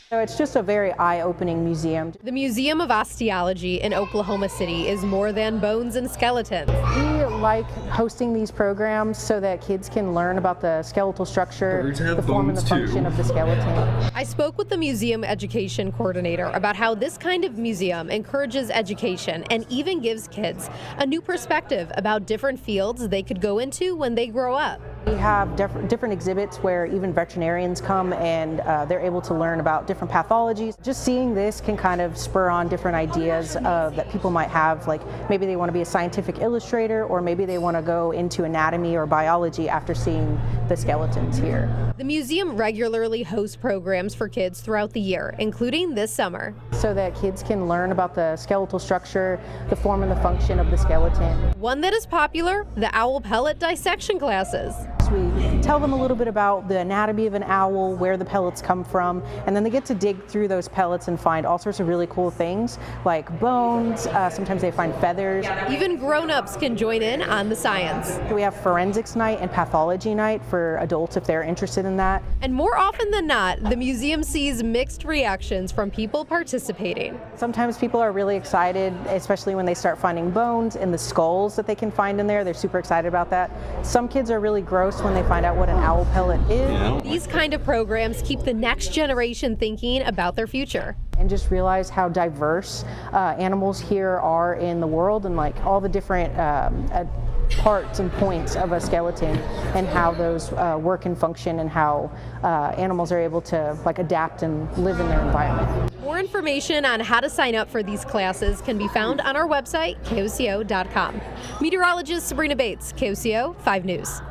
So it's just a very eye-opening museum. The Museum of Osteology in Oklahoma City is more than bones and skeletons. We like hosting these programs so that kids can learn about the skeletal structure, the form and the function of the skeleton. I spoke with the museum education coordinator about how this kind of museum encourages education and even gives kids a new perspective about different fields they could go into when they grow up. We have different exhibits where even veterinarians come and they're able to learn about different pathologies. Just seeing this can kind of spur on different ideas that people might have, like maybe they want to be a scientific illustrator, or maybe they want to go into anatomy or biology after seeing the skeletons here. The museum regularly hosts programs for kids throughout the year, including this summer. So that kids can learn about the skeletal structure, the form and the function of the skeleton. One that is popular, the owl pellet dissection classes. We tell them a little bit about the anatomy of an owl, where the pellets come from, and then they get to dig through those pellets and find all sorts of really cool things like bones. Sometimes they find feathers. Even grown-ups can join in on the science. We have forensics night and pathology night for adults if they're interested in that. And more often than not, the museum sees mixed reactions from people participating. Sometimes people are really excited, especially when they start finding bones and the skulls that they can find in there. They're super excited about that. Some kids are really gross when they find out what an owl pellet is. These kind of programs keep the next generation thinking about their future. And just realize how diverse animals here are in the world, and like all the different parts and points of a skeleton, and how those work and function, and how animals are able to like adapt and live in their environment. More information on how to sign up for these classes can be found on our website, KOCO.com. Meteorologist Sabrina Bates, KOCO 5 News.